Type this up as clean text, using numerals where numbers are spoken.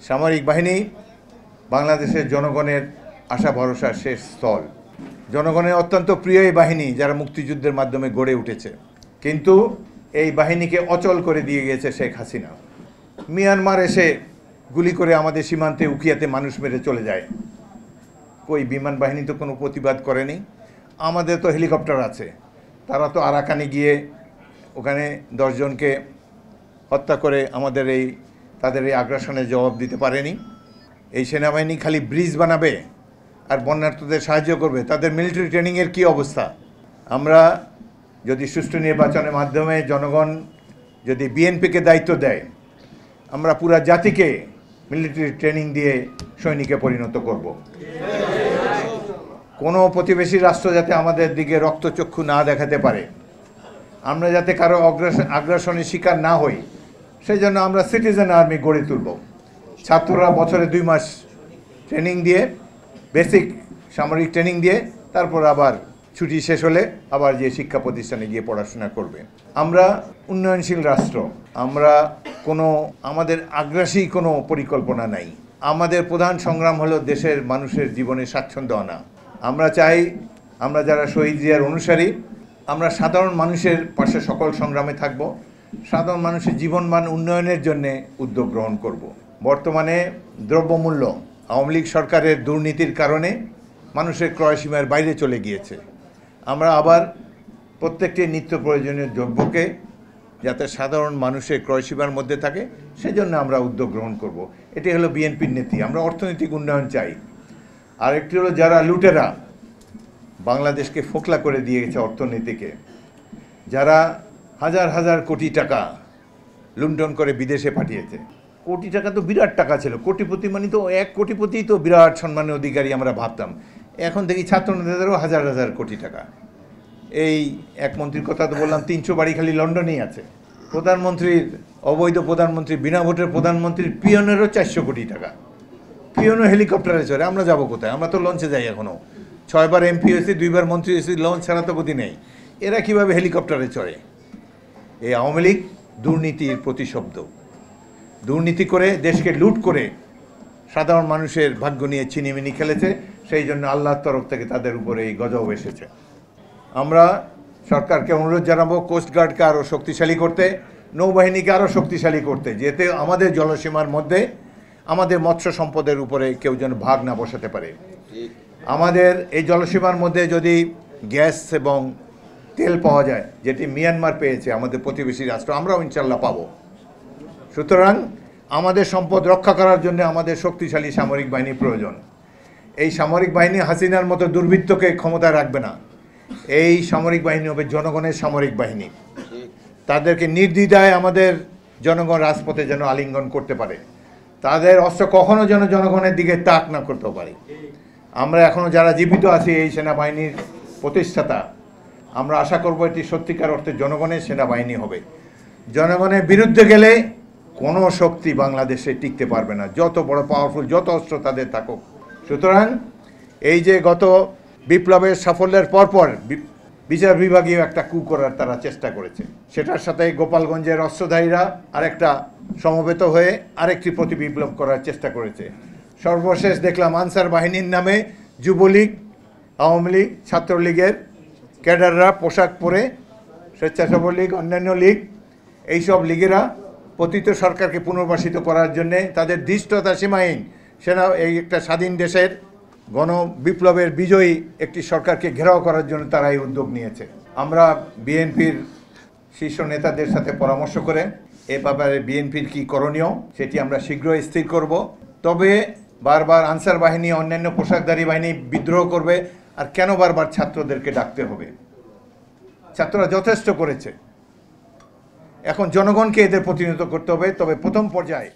সামরিক বাহিনী বাংলাদেশের জনগণের আশা ভরসার শেষ স্থল। জনগণের অত্যন্ত প্রিয় এই বাহিনী, যারা মুক্তিযুদ্ধের মাধ্যমে গড়ে উঠেছে, কিন্তু এই বাহিনীকে অচল করে দিয়ে গেছে শেখ হাসিনা। মিয়ানমার এসে গুলি করে আমাদের সীমান্তে উকিয়াতে মানুষ মেরে চলে যায়। কই বিমান বাহিনী তো কোনো প্রতিবাদ করেনি। আমাদের তো হেলিকপ্টার আছে, তারা তো আরাকানে গিয়ে ওখানে 10 জনকে হত্যা করে তাদের এই আগ্রাসনের জবাব দিতে পারেনি। এই সেনাবাহিনী খালি ব্রিজ বানাবে আর বন্যার্থদের সাহায্য করবে। তাদের মিলিটারি ট্রেনিংয়ের কী অবস্থা? আমরা যদি সুষ্ঠু নির্বাচনের মাধ্যমে জনগণ যদি বিএনপিকে দায়িত্ব দেয়, আমরা পুরা জাতিকে মিলিটারি ট্রেনিং দিয়ে সৈনিকে পরিণত করব। কোনো প্রতিবেশী রাষ্ট্র যাতে আমাদের দিকে রক্তচক্ষু না দেখাতে পারে, আমরা যাতে কারো আগ্রাসনের শিকার না হই, সেই জন্য আমরা সিটিজেন আর্মি গড়ে তুলব। ছাত্ররা বছরে 2 মাস ট্রেনিং দিয়ে, বেসিক সামরিক ট্রেনিং দিয়ে, তারপর আবার ছুটি শেষ হলে আবার যে শিক্ষা প্রতিষ্ঠানে গিয়ে পড়াশোনা করবে। আমরা উন্নয়নশীল রাষ্ট্র, আমাদের আগ্রাসী কোনো পরিকল্পনা নাই। আমাদের প্রধান সংগ্রাম হলো দেশের মানুষের জীবনে স্বাচ্ছন্দ্য আনা। আমরা চাই, আমরা যারা শহীদ জিয়ার অনুসারী, আমরা সাধারণ মানুষের পাশে সকল সংগ্রামে থাকব, সাধারণ মানুষের জীবনমান উন্নয়নের জন্যে উদ্যোগ গ্রহণ করব। বর্তমানে দ্রব্যমূল্য আওয়ামী লীগ সরকারের দুর্নীতির কারণে মানুষের ক্রয়সীমার বাইরে চলে গিয়েছে। আমরা আবার প্রত্যেকটি নিত্য প্রয়োজনীয় দ্রব্যকে যাতে সাধারণ মানুষের ক্রয়সীমার মধ্যে থাকে, সেজন্য আমরা উদ্যোগ গ্রহণ করব। এটি হলো বিএনপির নীতি। আমরা অর্থনৈতিক উন্নয়ন চাই। আর একটি হলো যারা লুটেরা বাংলাদেশকে ফোকলা করে দিয়ে গেছে অর্থনীতিকে, যারা হাজার হাজার কোটি টাকা লুণ্ঠন করে বিদেশে পাঠিয়েছে। কোটি টাকা তো বিরাট টাকা ছিল, কোটিপতি মানে তো 1 কোটিপতি তো বিরাট সম্মানের অধিকারী আমরা ভাবতাম। এখন দেখি ছাত্র নেতাদেরও হাজার হাজার কোটি টাকা। এই এক মন্ত্রীর কথা তো বললাম, 300 বাড়ি খালি লন্ডনেই আছে। প্রধানমন্ত্রীর, অবৈধ প্রধানমন্ত্রী, বিনা ভোটের প্রধানমন্ত্রীর পিয়নেরও 400 কোটি টাকা। পিয়নও হেলিকপ্টারে চড়ে, আমরা যাব কোথায়? আমরা তো লঞ্চে যাই এখনও। 6 বার এমপি হয়েছি, 2 বার মন্ত্রী হয়েছি, লঞ্চ ছাড়া তো গতি নেই। এরা কীভাবে হেলিকপ্টারে চড়ে? এই আওয়ামী লীগ দুর্নীতির প্রতিশব্দ। দুর্নীতি করে, দেশকে লুট করে সাধারণ মানুষের ভাগ্য নিয়ে ছিনিমিনি খেলেছে। সেই জন্য আল্লাহর তরফ থেকে তাদের উপরে এই গজব এসেছে। আমরা সরকারকে অনুরোধ জানাবো কোস্টগার্ডকে আরও শক্তিশালী করতে, নৌবাহিনীকে আরও শক্তিশালী করতে, যেতে আমাদের জলসীমার মধ্যে আমাদের মৎস্য সম্পদের উপরে কেউ যেন ভাগ না বসাতে পারে। আমাদের এই জলসীমার মধ্যে যদি গ্যাস এবং তেল পাওয়া যায়, যেটি মিয়ানমার পেয়েছে, আমাদের প্রতিবেশী রাষ্ট্র, আমরাও ইনশাল্লাহ পাবো। সুতরাং আমাদের সম্পদ রক্ষা করার জন্য আমাদের শক্তিশালী সামরিক বাহিনী প্রয়োজন। এই সামরিক বাহিনী হাসিনার মতো দুর্বৃত্তকে ক্ষমতায় রাখবে না। এই সামরিক বাহিনী হবে জনগণের সামরিক বাহিনী। তাদেরকে নির্দ্বিধায় আমাদের জনগণ রাজপথে যেন আলিঙ্গন করতে পারে। তাদের অস্ত্র কখনো যেন জনগণের দিকে তাক না করতে পারে। আমরা এখনও যারা জীবিত আছি এই সেনাবাহিনীর প্রতিষ্ঠাতা, আমরা আশা করব এটি সত্যিকার অর্থে জনগণের সেনাবাহিনী হবে। জনগণের বিরুদ্ধে গেলে কোনো শক্তি বাংলাদেশে টিকতে পারবে না, যত বড় পাওয়ারফুল, যত অস্ত্র তাদের থাকুক। সুতরাং এই যে গত বিপ্লবের সাফল্যের পরপর বিচার বিভাগীয় একটা কু করার তারা চেষ্টা করেছে, সেটার সাথে গোপালগঞ্জের অস্ত্রধারীরা আরেকটা সমবেত হয়ে আরেকটি প্রতিবিপ্লব করার চেষ্টা করেছে। সর্বশেষ দেখলাম আনসার বাহিনীর নামে যুবলীগ, আওয়ামী লীগ, ছাত্রলীগের ক্যাডাররা পোশাক পরে, স্বেচ্ছাসেবক লীগ, অন্যান্য লীগ, এইসব লীগেরা পতিত সরকারকে পুনর্বাসিত করার জন্যে তাদের ধৃষ্টতা সীমাহীন। এই একটা স্বাধীন দেশের গণবিপ্লবের বিজয়ী একটি সরকারকে ঘেরাও করার জন্য তারা এই উদ্যোগ নিয়েছে। আমরা বিএনপির শীর্ষ নেতাদের সাথে পরামর্শ করে এ ব্যাপারে বিএনপির কী করণীয় সেটি আমরা শীঘ্রই স্থির করব। তবে বারবার আনসার বাহিনী, অন্যান্য পোশাকধারী বাহিনী বিদ্রোহ করবে, আর কেন বারবার ছাত্রদেরকে ডাকতে হবে? ছাত্ররা যথেষ্ট করেছে, এখন জনগণকে এদের প্রতিনিধিত্ব করতে হবে। তবে প্রথম পর্যায়ে